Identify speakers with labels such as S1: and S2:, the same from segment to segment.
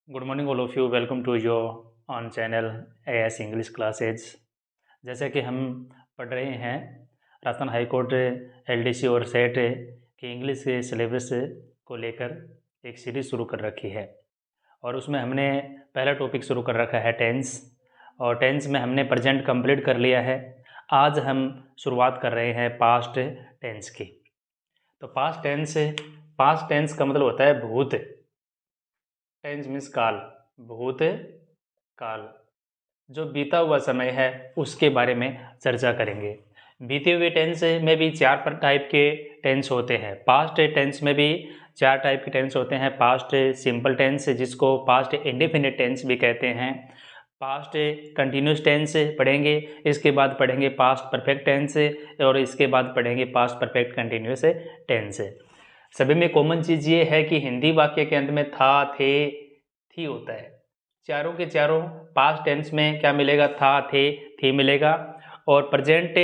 S1: Good morning all of you. Welcome to your own channel AS English classes. जैसे कि हम पढ़ रहे हैं राजस्थान हाई कोर्ट एलडीसी और सेट के इंग्लिश के सिलेबस को लेकर एक सीरीज़ शुरू कर रखी है और उसमें हमने पहला टॉपिक शुरू कर रखा है टेंस। और टेंस में हमने प्रेजेंट कंप्लीट कर लिया है। आज हम शुरुआत कर रहे हैं पास्ट टेंस की। तो पास्ट टेंस का मतलब होता है भूत। टेंस मीन्स काल, भूत काल, जो बीता हुआ समय है उसके बारे में चर्चा करेंगे। बीते हुए टेंस में भी चार टाइप के टेंस होते हैं। पास्ट टेंस में भी चार टाइप के टेंस होते हैं। पास्ट सिंपल टेंस, जिसको पास्ट इंडेफिनिट टेंस भी कहते हैं। पास्ट कंटिन्यूस टेंस पढ़ेंगे, इसके बाद पढ़ेंगे पास्ट परफेक्ट टेंस और इसके बाद पढ़ेंगे पास्ट परफेक्ट कंटिन्यूस टेंस। सभी में कॉमन चीज़ ये है कि हिंदी वाक्य के अंत में था, थे, थी होता है। चारों के चारों पास्ट टेंस में क्या मिलेगा? था, थे, थी मिलेगा। और प्रेजेंट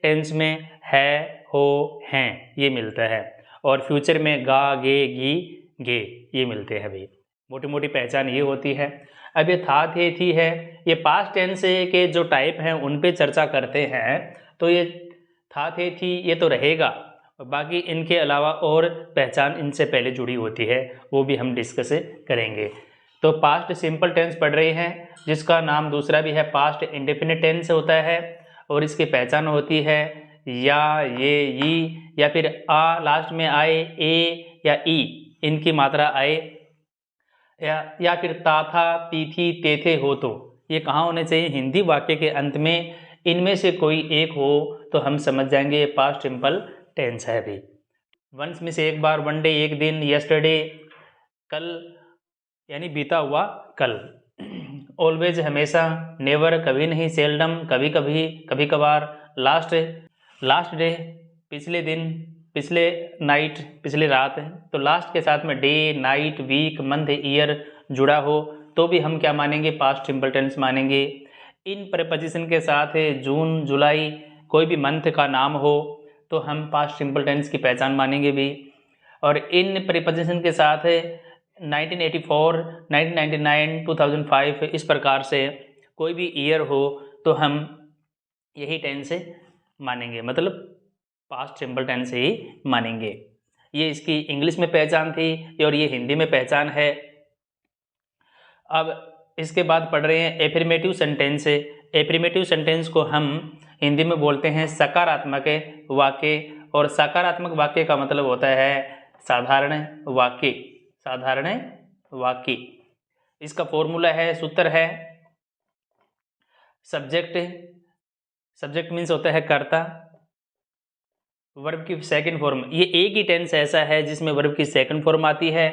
S1: टेंस में है, हो, हैं ये मिलता है। और फ्यूचर में गा, गे, गी, गे ये मिलते हैं। अभी मोटी मोटी पहचान ये होती है। अब ये था, थे, थी है, ये पास्ट टेंस के जो टाइप हैं उन पे चर्चा करते हैं। तो ये था, थे, थी ये तो रहेगा, और बाकी इनके अलावा और पहचान इनसे पहले जुड़ी होती है, वो भी हम डिस्कस करेंगे। तो पास्ट सिंपल टेंस पढ़ रहे हैं, जिसका नाम दूसरा भी है पास्ट इंडेफिनिट टेंस होता है। और इसकी पहचान होती है या, ये, ई, या फिर आ लास्ट में आए, ए या ई इनकी मात्रा आए, या फिर ता, था, ती, थी, ते, थे हो। तो ये कहाँ होने चाहिए? हिंदी वाक्य के अंत में इनमें से कोई एक हो तो हम समझ जाएंगे ये पास्ट सिंपल टेंस है। अभी वंस में से एक बार, वन डे एक दिन, यस्टरडे कल यानी बीता हुआ कल, ऑलवेज हमेशा, नेवर कभी नहीं, सेल्डम कभी कभी, कभी कभार, लास्ट डे पिछले दिन, पिछले नाइट पिछली रात। तो लास्ट के साथ में day, night, week, month, year जुड़ा हो तो भी हम क्या मानेंगे? पास्ट सिंपल टेंस मानेंगे। इन प्रीपोजिशन के साथ जून, जुलाई कोई भी मंथ का नाम हो तो हम पास्ट सिंपल टेंस की पहचान मानेंगे भी। और इन प्रीपोजिशन के साथ 1984, 1999, 2005 इस प्रकार से कोई भी ईयर हो तो हम यही टेंस मानेंगे, मतलब पास्ट सिंपल टेंस ही मानेंगे। ये इसकी इंग्लिश में पहचान थी और ये हिंदी में पहचान है। अब इसके बाद पढ़ रहे हैं एफर्मेटिव सेंटेंस। एफर्मेटिव सेंटेंस को हम हिंदी में बोलते हैं सकारात्मक वाक्य। और सकारात्मक वाक्य का मतलब होता है साधारण वाक्य। साधारण वाक्य, इसका फॉर्मूला है, सूत्र है, सब्जेक्ट मीन्स होता है कर्ता, वर्ब की सेकंड फॉर्म। ये एक ही टेंस ऐसा है जिसमें वर्ब की सेकंड फॉर्म आती है।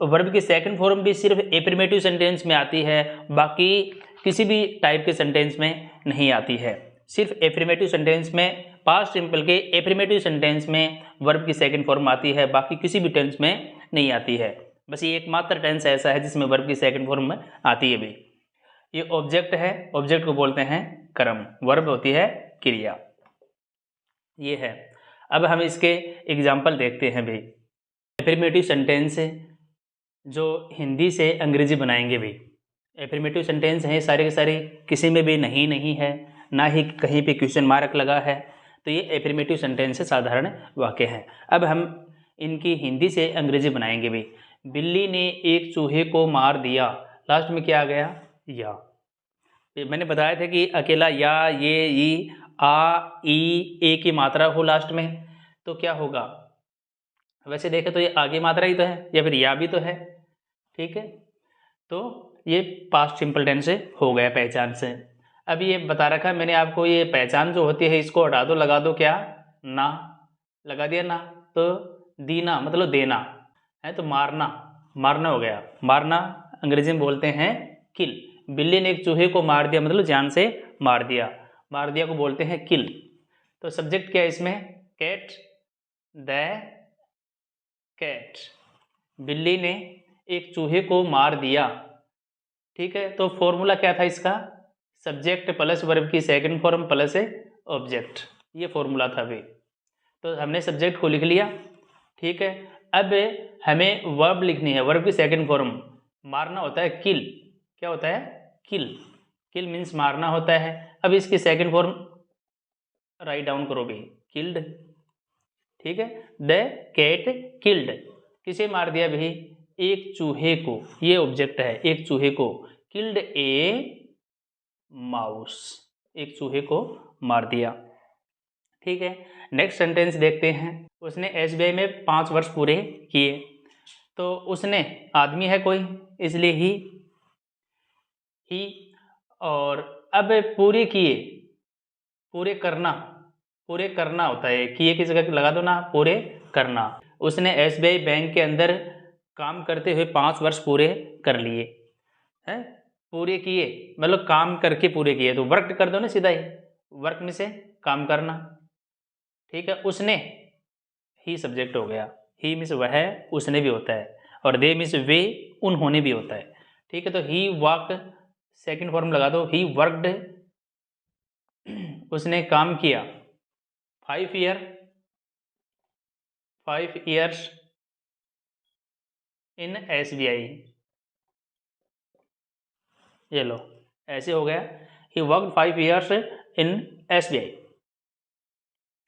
S1: वर्ब की सेकंड फॉर्म भी सिर्फ एफर्मेटिव सेंटेंस में आती है, बाकी किसी भी टाइप के सेंटेंस में नहीं आती है। सिर्फ एफर्मेटिव सेंटेंस में, पास्ट सिंपल के एफर्मेटिव सेंटेंस में वर्ब की सेकंड फॉर्म आती है, बाकी किसी भी टेंस में नहीं आती है। बस ये एकमात्र टेंस ऐसा है जिसमें वर्ब की सेकंड फॉर्म आती है भी। ये ऑब्जेक्ट है, ऑब्जेक्ट को बोलते हैं कर्म, वर्ब होती है क्रिया। ये है। अब हम इसके एग्जाम्पल देखते हैं भाई। एफर्मेटिव सेंटेंस जो हिंदी से अंग्रेजी बनाएंगे भाई। एफर्मेटिव सेंटेंस हैं सारे के सारे, किसी में भी नहीं है, ना ही कहीं पे क्वेश्चन मार्क लगा है। तो ये एफर्मेटिव सेंटेंस से साधारण वाक्य हैं। अब हम इनकी हिंदी से अंग्रेजी बनाएंगे भाई। बिल्ली ने एक चूहे को मार दिया, लास्ट में क्या आ गया? या। मैंने बताया था कि अकेला या, ये, ई, आ, ई, ए की मात्रा हो लास्ट में तो क्या होगा? वैसे देखें तो ये आगे मात्रा ही तो है, या फिर या भी तो है। ठीक है, तो ये पास्ट सिंपल टेंस से हो गया पहचान से। अब ये बता रखा है मैंने आपको, ये पहचान जो होती है इसको हटा दो, लगा दो क्या? ना। लगा दिया ना, तो दीना मतलब देना है, तो मारना, मारना हो गया। मारना अंग्रेजी में बोलते हैं किल। बिल्ली ने एक चूहे को मार दिया मतलब जान से मार दिया, मार दिया को बोलते हैं किल। तो सब्जेक्ट क्या है इसमें? Cat, the cat. बिल्ली ने एक चूहे को मार दिया। ठीक है, तो फॉर्मूला क्या था इसका? सब्जेक्ट प्लस वर्ब की सेकंड फॉर्म प्लस ऑब्जेक्ट, ये फॉर्मूला था भाई। तो हमने सब्जेक्ट को लिख लिया। ठीक है, अब हमें वर्ब लिखनी है, वर्ब की सेकंड फॉर्म। मारना होता है किल। क्या होता है? किल। किल मीन्स मारना होता है। अब इसकी सेकंड फॉर्म राइट डाउन करो भी, किल्ड। ठीक है, द कैट किल्ड, किसे मार दिया भाई? एक चूहे को, ये ऑब्जेक्ट है, एक चूहे को। किल्ड ए माउस, एक चूहे को मार दिया। ठीक है, नेक्स्ट सेंटेंस देखते हैं। उसने एसबीआई में 5 वर्ष पूरे किए। तो उसने आदमी है कोई, इसलिए ही। और अब पूरे किए, पूरे करना, पूरे करना होता है, किए की जगह लगा दो ना, पूरे करना। उसने एसबीआई बैंक के अंदर काम करते हुए 5 वर्ष पूरे कर लिए हैं। पूरे किए मतलब काम करके पूरे किए, तो वर्क कर दो ना सीधा ही, वर्क में से काम करना। ठीक है, उसने ही सब्जेक्ट हो गया, ही मीन्स वह है, उसने भी होता है, और दे मीन्स वे, उन्होंने भी होता है। ठीक है, तो ही वॉक सेकंड फॉर्म लगा दो, ही वर्कड, उसने काम किया 5 ईयर्स इन एसबीआई। ये लो, ऐसे हो गया, he worked 5 years in SBI.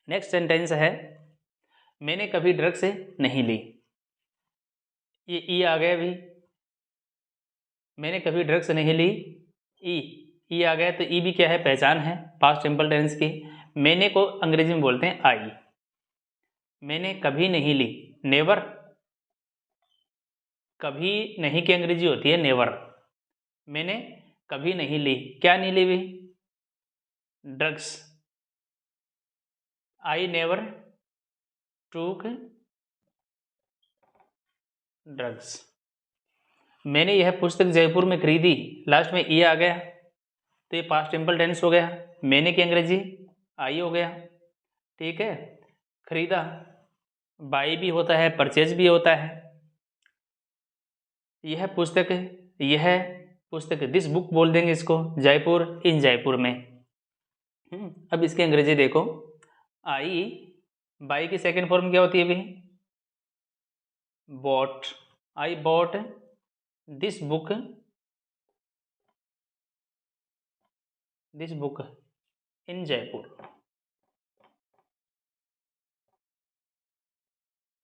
S1: Next sentence है, मैंने कभी ड्रग्स नहीं ली। ये ई आ गया भी, मैंने कभी ड्रग्स नहीं ली, ई आ गया। तो ई भी क्या है? पहचान है, पास्ट सिंपल टेंस की। मैंने को अंग्रेजी में बोलते हैं आई। मैंने कभी नहीं ली, नेवर। कभी नहीं की अंग्रेजी होती है नेवर। मैंने कभी नहीं ली, क्या नहीं ली भी? ड्रग्स। आई नेवर टूक ड्रग्स। मैंने यह पुस्तक जयपुर में खरीदी, लास्ट में ई आ गया, तो ये पास्ट सिंपल टेंस हो गया। मैंने की अंग्रेजी आई हो गया। ठीक है, खरीदा, बाई भी होता है, परचेज भी होता है। यह पुस्तक दिस बुक बोल देंगे इसको, जयपुर, इन जयपुर में। अब इसकी अंग्रेजी देखो, आई, बाई की सेकंड फॉर्म क्या होती है अभी? Bought. I bought this book in Jaipur,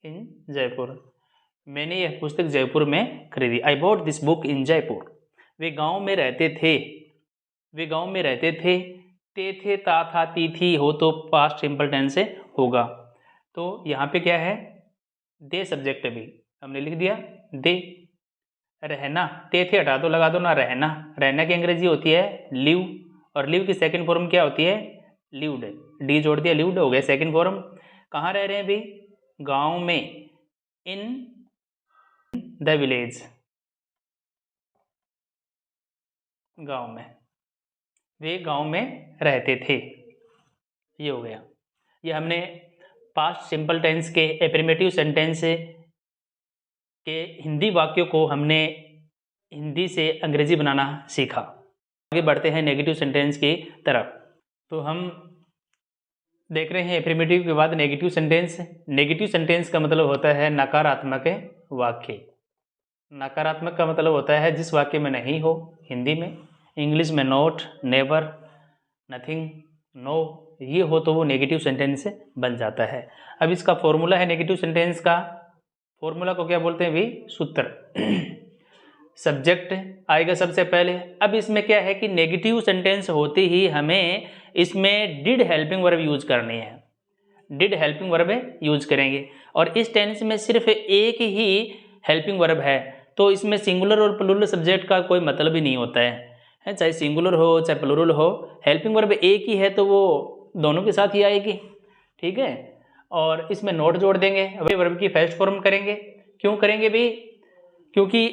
S1: in Jaipur. मैंने यह पुस्तक जयपुर में खरीदी, I bought this book in Jaipur. वे गांव में रहते थे, वे गांव में रहते थे, थे, ता था, ती थी हो तो पास्ट सिंपल टेंस से होगा। तो यहाँ पे क्या है? दे सब्जेक्ट भी हमने लिख दिया, दे। रहना, थे हटा दो, लगा दो ना रहना। रहना की अंग्रेजी होती है लिव, और लिव की सेकंड फॉर्म क्या होती है? लिव्ड। डी जोड़ दिया, लिव्ड हो गया सेकंड फॉर्म। कहाँ रह रहे हैं अभी? गांव में, इन द विलेज, गांव में, वे गांव में रहते थे। ये हो गया। ये हमने पास्ट सिंपल टेंस के एफर्मेटिव सेंटेंस के हिंदी वाक्यों को हमने हिंदी से अंग्रेजी बनाना सीखा। आगे बढ़ते हैं नेगेटिव सेंटेंस की तरफ। तो हम देख रहे हैं एफर्मेटिव के बाद नेगेटिव सेंटेंस। नेगेटिव सेंटेंस का मतलब होता है नकारात्मक वाक्य। नकारात्मक का मतलब होता है जिस वाक्य में नहीं हो, हिंदी में, इंग्लिश में नॉट, नेवर, नथिंग, नो, ये हो तो वो नेगेटिव सेंटेंस बन जाता है। अब इसका फॉर्मूला है नेगेटिव सेंटेंस का, फॉर्मूला को क्या बोलते हैं भी? सूत्र। सब्जेक्ट आएगा सबसे पहले। अब इसमें क्या है कि नेगेटिव सेंटेंस होते ही हमें इसमें डिड हेल्पिंग वर्ब यूज करनी है, डिड हेल्पिंग वर्ब यूज करेंगे। और इस टेंस में सिर्फ एक ही हेल्पिंग वर्ब है, तो इसमें सिंगुलर और प्लूरल सब्जेक्ट का कोई मतलब ही नहीं होता है, चाहे सिंगुलर हो चाहे प्लूरल हो, हेल्पिंग वर्ब एक ही है तो वो दोनों के साथ ही आएगी। ठीक है, और इसमें नोट जोड़ देंगे, वर्ब की फर्स्ट फॉर्म करेंगे। क्यों करेंगे भी? क्योंकि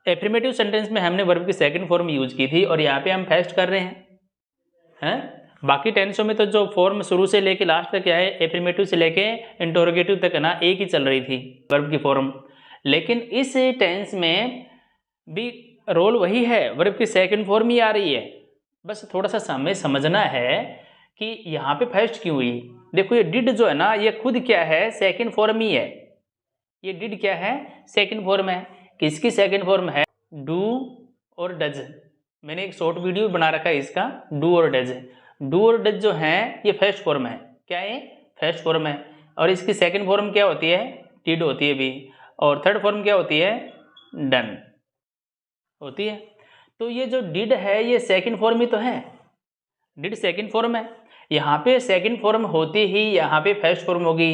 S1: एफर्मेटिव सेंटेंस में हमने वर्ब की सेकंड फॉर्म यूज की थी और यहाँ पे हम फर्स्ट कर रहे हैं। बाकी टेंसों में तो जो फॉर्म शुरू से लेके लास्ट तक क्या है, एफर्मेटिव से लेके इंटरोगेटिव तक ना एक ही चल रही थी वर्ब की फॉर्म। लेकिन इस टेंस में भी रोल वही है, वर्ब की सेकंड फॉर्म ही आ रही है। बस थोड़ा सा हमें समझना है कि यहाँ पे फर्स्ट क्यों हुई। देखो ये डिड जो है ना, ये खुद क्या है? सेकंड फॉर्म ही है। ये डिड क्या है? सेकंड फॉर्म है। किसकी सेकंड फॉर्म है? डू और डज। मैंने एक शॉर्ट वीडियो बना रखा है इसका, डू और डज। डू और डज जो है ये फर्स्ट फॉर्म है। क्या है? फर्स्ट फॉर्म है। और इसकी सेकंड फॉर्म क्या होती है? डिड होती है भी। और थर्ड फॉर्म क्या होती है? डन होती है। तो ये जो डिड है ये सेकंड फॉर्म ही तो है, डिड सेकंड फॉर्म है। यहाँ पे सेकंड फॉर्म होती ही यहाँ पे फर्स्ट फॉर्म होगी।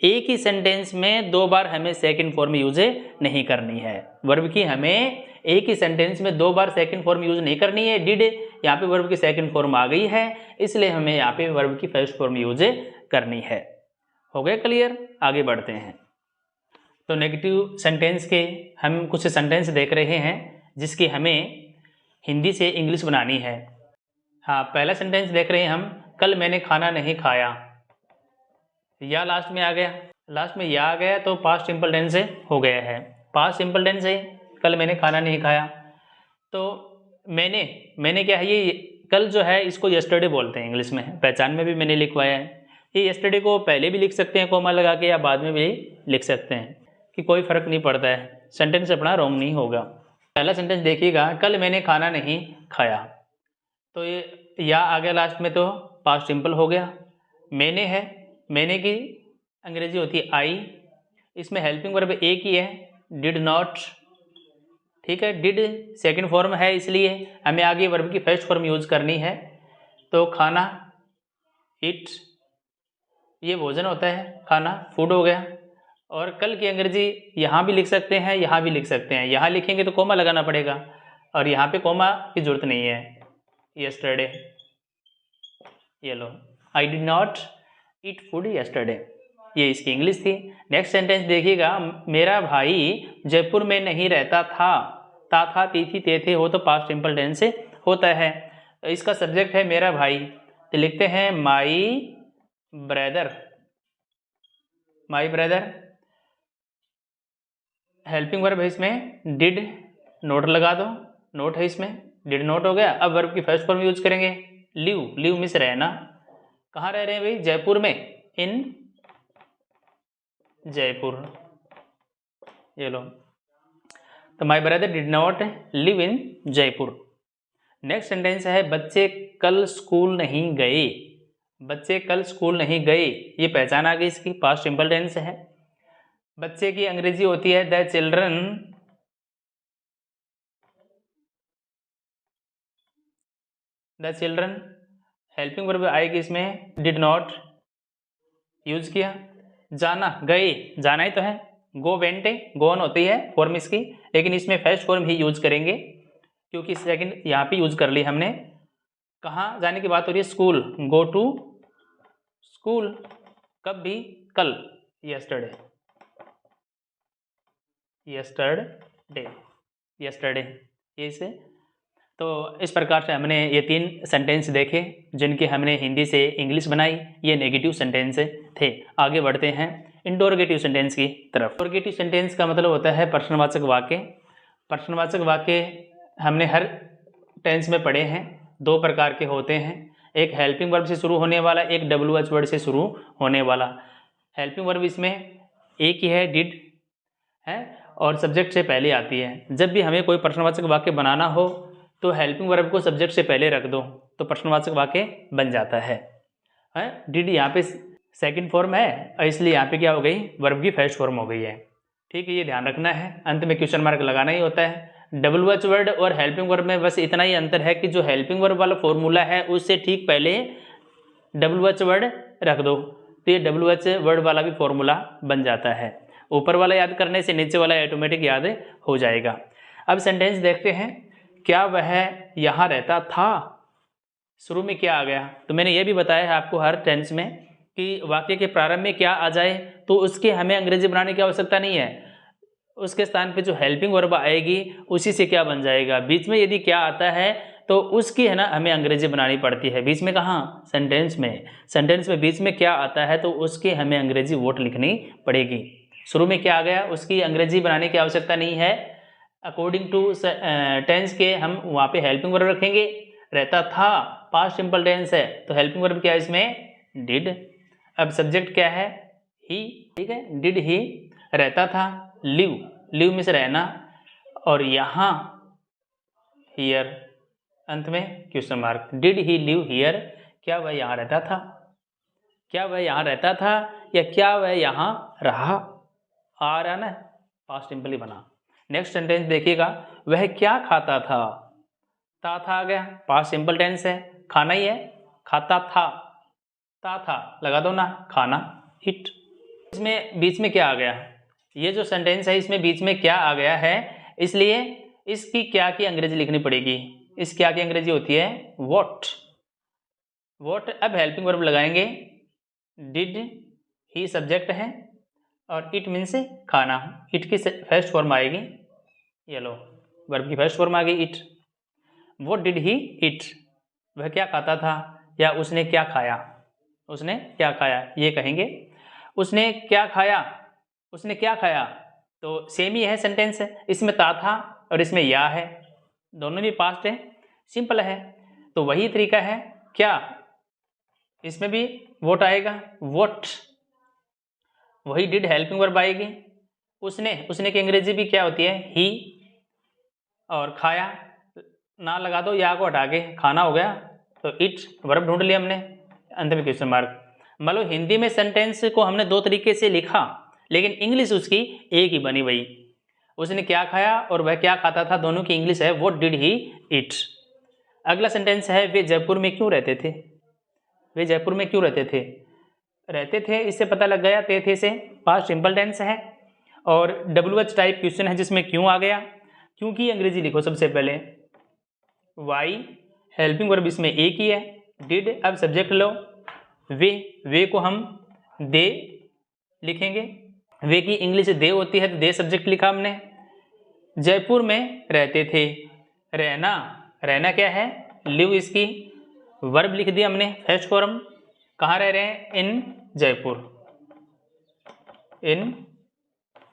S1: एक ही सेंटेंस में दो बार हमें सेकंड फॉर्म यूज नहीं करनी है। वर्ब की हमें एक ही सेंटेंस में दो बार सेकंड फॉर्म यूज नहीं करनी है। डिड यहाँ पे वर्ब की सेकंड फॉर्म आ गई है, इसलिए हमें यहाँ पे वर्ब की फर्स्ट फॉर्म यूज करनी है। हो गया क्लियर? आगे बढ़ते हैं। तो नेगेटिव सेंटेंस के हम कुछ सेंटेंस देख रहे हैं जिसकी हमें हिंदी से इंग्लिश बनानी है। हाँ, पहला सेंटेंस देख रहे हैं हम, कल मैंने खाना नहीं खाया। या लास्ट में आ गया, लास्ट में या आ गया तो पास्ट सिंपल टेंस से हो गया है। पास्ट सिंपल टेंस है, कल मैंने खाना नहीं खाया। तो मैंने क्या है, ये कल जो है इसको यस्टरडे बोलते हैं इंग्लिश में। पहचान में भी मैंने लिखवाया है। ये यस्टरडे को पहले भी लिख सकते हैं कोमा लगा के, या बाद में भी लिख सकते हैं, कि कोई फ़र्क नहीं पड़ता है, सेंटेंस अपना रॉन्ग नहीं होगा। पहला सेंटेंस देखिएगा, कल मैंने खाना नहीं खाया। तो ये या आ गया लास्ट में तो पास्ट सिंपल हो गया। मैंने है, मैंने की अंग्रेजी होती है आई, इसमें हेल्पिंग वर्ब एक ही है, डिड नॉट। ठीक है, डिड सेकंड फॉर्म है, इसलिए हमें आगे वर्ब की फर्स्ट फॉर्म यूज करनी है। तो खाना, इट, ये भोजन होता है, खाना फूड हो गया। और कल की अंग्रेजी यहाँ भी लिख सकते हैं, यहाँ भी लिख सकते हैं। यहाँ लिखेंगे तो कोमा लगाना पड़ेगा, और यहाँ पे कोमा की जरूरत नहीं है। यस्टरडे, ये लो, I did not eat food yesterday, ये इसकी इंग्लिश थी। नेक्स्ट सेंटेंस देखिएगा, मेरा भाई जयपुर में नहीं रहता था। ता था, ती थी, ते थे हो तो पास्ट सिंपल टेंस से होता है। इसका सब्जेक्ट है मेरा भाई, तो लिखते हैं my brother. My brother, helping verb है इसमें, डिड नोट लगा दो, नोट है इसमें, डिड नोट हो गया। अब वर्ब की फर्स्ट फॉर्म यूज करेंगे, लिव। लिव मिस रहना, कहाँ रह रहे हैं भाई? जयपुर में, इन जयपुर, ये लो। तो my brother did not live in Jaipur. Next sentence है, बच्चे कल स्कूल नहीं गए। बच्चे कल स्कूल नहीं गए, ये पहचान आ गई इसकी, पास्ट सिंपल टेंस है। बच्चे की अंग्रेजी होती है the children. The children, helping verb आएगी इसमें, डिड नॉट यूज किया। जाना, गए, जाना ही तो है, गो वेंटे, गोन होती है फॉर्म इसकी, लेकिन इसमें फर्स्ट फॉर्म ही यूज करेंगे क्योंकि सेकंड यहाँ पे यूज कर ली हमने। कहाँ जाने की बात हो रही है? School, go to school. कब भी? कल, यस्टरडे, यस्टरडे, यस्टरडे, ये से। तो इस प्रकार से हमने ये 3 सेंटेंस देखे जिनकी हमने हिंदी से इंग्लिश बनाई। ये नेगेटिव सेंटेंस थे। आगे बढ़ते हैं इंटरोगेटिव सेंटेंस की तरफ। इंटरोगेटिव सेंटेंस का मतलब होता है प्रश्नवाचक वाक्य। प्रश्नवाचक वाक्य हमने हर टेंस में पढ़े हैं, 2 प्रकार के होते हैं, एक हेल्पिंग वर्ब से शुरू होने वाला, एक WH वर्ड से शुरू होने वाला। हेल्पिंग वर्ब इसमें एक ही है, डिड है, और सब्जेक्ट से पहले आती है। जब भी हमें कोई प्रश्नवाचक वाक्य बनाना हो तो हेल्पिंग वर्ब को सब्जेक्ट से पहले रख दो तो प्रश्नवाचक वाक्य बन जाता है। डिड यहाँ पे सेकंड फॉर्म है, इसलिए यहाँ पे क्या हो गई? वर्ब की फर्स्ट फॉर्म हो गई है। ठीक है, ये ध्यान रखना है, अंत में क्वेश्चन मार्क लगाना ही होता है। WH वर्ड और हेल्पिंग वर्ब में बस इतना ही अंतर है कि जो हेल्पिंग वर्ब वाला फॉर्मूला है उससे ठीक पहले WH वर्ड रख दो तो ये WH वर्ड वाला भी फॉर्मूला बन जाता है। ऊपर वाला याद करने से नीचे वाला ऑटोमेटिक याद हो जाएगा। अब सेंटेंस देखते हैं, क्या वह यहाँ रहता था? शुरू में क्या आ गया? तो मैंने ये भी बताया है आपको हर टेंस में कि वाक्य के प्रारंभ में क्या आ जाए तो उसके हमें अंग्रेजी बनाने की आवश्यकता नहीं है। उसके स्थान पे जो हेल्पिंग वर्ब आएगी उसी से क्या बन जाएगा। बीच में यदि क्या आता है तो उसकी है ना हमें अंग्रेजी बनानी पड़ती है। बीच में कहाँ? सेंटेंस में। सेंटेंस में बीच में क्या आता है तो उसकी हमें अंग्रेजी वर्ड लिखनी पड़ेगी। शुरू में क्या आ गया उसकी अंग्रेजी बनाने की आवश्यकता नहीं है। अकॉर्डिंग टू टेंस के हम वहाँ पे हेल्पिंग वर्ब रखेंगे। रहता था पास्ट सिंपल टेंस है तो हेल्पिंग वर्ब क्या है इसमें? डिड। अब सब्जेक्ट क्या है? ही। ठीक है, डिड ही रहता था। लिव, लिव में से रहना। और यहाँ हियर, अंत में question mark. Did he live here, क्या वह यहाँ रहता था, क्या वह यहाँ रहता था या क्या वह यहाँ रहा। आ रहा ना, पास्ट सिंपल ही बना। नेक्स्ट सेंटेंस देखिएगा, वह क्या खाता था, था आ गया, पास्ट सिंपल टेंस है, खाना ही है, खाता था, था लगा दो ना, खाना, इट। इसमें बीच में क्या आ गया, ये जो सेंटेंस है इसमें बीच में क्या आ गया है, इसलिए इसकी क्या की अंग्रेजी लिखनी पड़ेगी। इस क्या की अंग्रेजी होती है व्हाट। व्हाट, अब हेल्पिंग वर्ब लगाएंगे, डिड ही सब्जेक्ट है और इट मीन्स खाना। इट की फर्स्ट फॉर्म आएगी, ये लो वर्ब की फर्स्ट फॉर्म आ गई it. What did he it, वह क्या खाता था या उसने क्या खाया, उसने क्या खाया, ये कहेंगे उसने क्या खाया, उसने क्या खाया। तो सेम ही है सेंटेंस है, इसमें था और इसमें या है, दोनों भी पास्ट है, सिंपल है। तो वही तरीका है क्या, इसमें भी वोट आएगा, वोट। वही डिड हेल्पिंग वर्ब आएगी, उसने की अंग्रेजी भी क्या होती है ही, और खाया ना लगा दो, या को हटा के खाना हो गया, तो इट वर्ब ढूंढ लिया हमने, अंत में क्वेश्चन मार्क। मतलब हिंदी में सेंटेंस को हमने दो तरीके से लिखा, लेकिन इंग्लिश उसकी एक ही बनी वही। उसने क्या खाया और वह क्या खाता था, दोनों की इंग्लिश है व्हाट डिड ही इट। अगला सेंटेंस है, वे जयपुर में क्यों रहते थे, वे जयपुर में क्यों रहते थे, इससे पता लग गया, थे से पास्ट सिंपल टेंस है और WH टाइप क्वेश्चन है जिसमें क्यों आ गया। क्योंकि अंग्रेजी लिखो सबसे पहले, वाई हेल्पिंग वर्ब इसमें एक ही है, डिड अब सब्जेक्ट लो, वे को हम दे लिखेंगे, वे की इंग्लिश दे होती है तो दे सब्जेक्ट लिखा हमने। जयपुर में रहते थे, रहना क्या है लिव, इसकी वर्ब लिख दिया हमने फर्स्ट फॉर्म। कहाँ रह रहे हैं, इन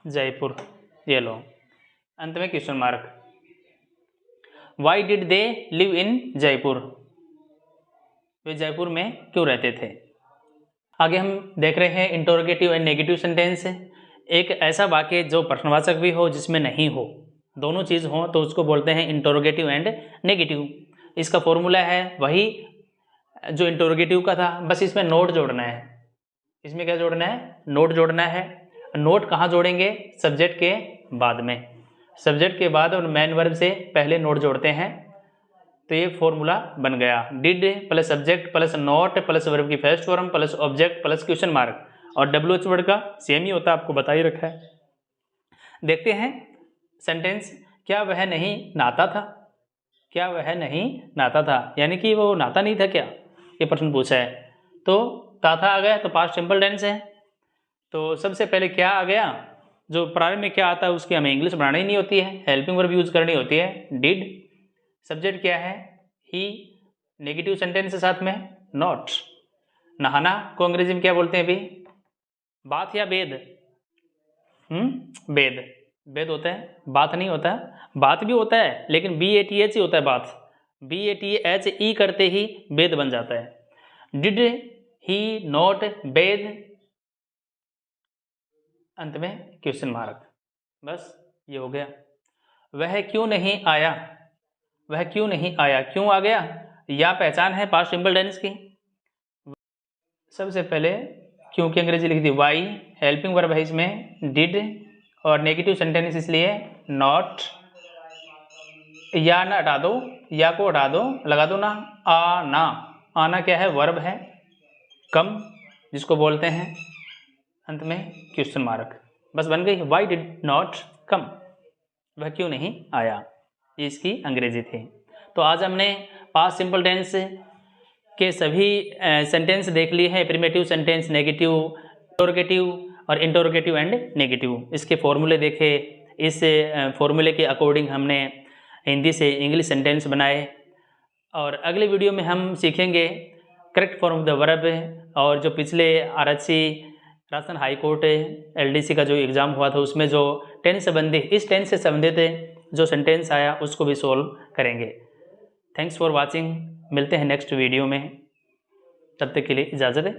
S1: जयपुर, ये लो, अंत में question mark. Why did they live in Jaipur, वे जयपुर में क्यों रहते थे। आगे हम देख रहे हैं इंटरोगेटिव एंड नेगेटिव सेंटेंस। एक ऐसा वाक्य जो प्रश्नवाचक भी हो जिसमें नहीं हो, दोनों चीज़ हो, तो उसको बोलते हैं इंटरोगेटिव एंड नेगेटिव। इसका फॉर्मूला है वही जो इंटरोगेटिव का था, बस इसमें नोट जोड़ना है। इसमें क्या जोड़ना है, नोट जोड़ना है। नोट कहाँ जोड़ेंगे, सब्जेक्ट के बाद में, सब्जेक्ट के बाद और मेन वर्ब से पहले नोट जोड़ते हैं। तो ये फॉर्मूला बन गया, did plus subject plus not plus verb की first form plus object plus question mark. और WH वर्ड का सेम ही होता है, आपको बता ही रखा है। देखते हैं सेंटेंस, क्या वह नहीं नहाता था, क्या वह नहीं नहाता था, यानी कि वो नहाता नहीं था क्या, ये प्रश्न पूछा है। तो था आ गया तो पास्ट सिंपल टेंस है। तो सबसे पहले क्या आ गया, जो प्रारंभ में क्या आता है उसकी हमें इंग्लिश बनानी ही नहीं होती है, हेल्पिंग वर्ब यूज करनी होती है, डिड। सब्जेक्ट क्या है ही, नेगेटिव सेंटेंस के साथ में नॉट। नहाना को अंग्रेजी में क्या बोलते हैं अभी, बाथ या बेद, बेद होता है, बात नहीं होता, बात भी होता है लेकिन BATH ही होता है बात, BATHE करते ही बेद बन जाता है। डिड ही नॉट बेद, अंत में क्वेश्चन मार्क, बस ये हो गया। वह क्यों नहीं आया, वह क्यों नहीं आया, क्यों आ गया, या पहचान है पास्ट सिंपल टेंस की। सबसे पहले क्यों की अंग्रेजी लिख दी वाई, हेल्पिंग वर्ब है इसमें डिड, और नेगेटिव सेंटेंस इसलिए नॉट। या ना हटा दो, या को हटा दो, लगा दो ना आना, आना क्या है वर्ब है, कम जिसको बोलते हैं, अंत में क्वेश्चन मार्क, बस बन गई। वाई डिड नॉट कम, वह क्यों नहीं आया, ये इसकी अंग्रेजी थी। तो आज हमने पास्ट सिंपल टेंस के सभी सेंटेंस देख लिए हैं, एफर्मेटिव सेंटेंस, नेगेटिव, इंटरोगेटिव और इंटरोगेटिव एंड नेगेटिव। इसके फॉर्मूले देखे, इस फॉर्मूले के अकॉर्डिंग हमने हिंदी से इंग्लिश सेंटेंस बनाए। और अगले वीडियो में हम सीखेंगे correct form of the verb, और जो पिछले RHC Rajasthan high court LDC का जो एग्ज़ाम हुआ था उसमें जो टेंस संबंधित, इस टेंस से संबंधित जो सेंटेंस आया उसको भी सोल्व करेंगे। थैंक्स फॉर वॉचिंग, मिलते हैं नेक्स्ट वीडियो में, तब तक के लिए इजाज़त है।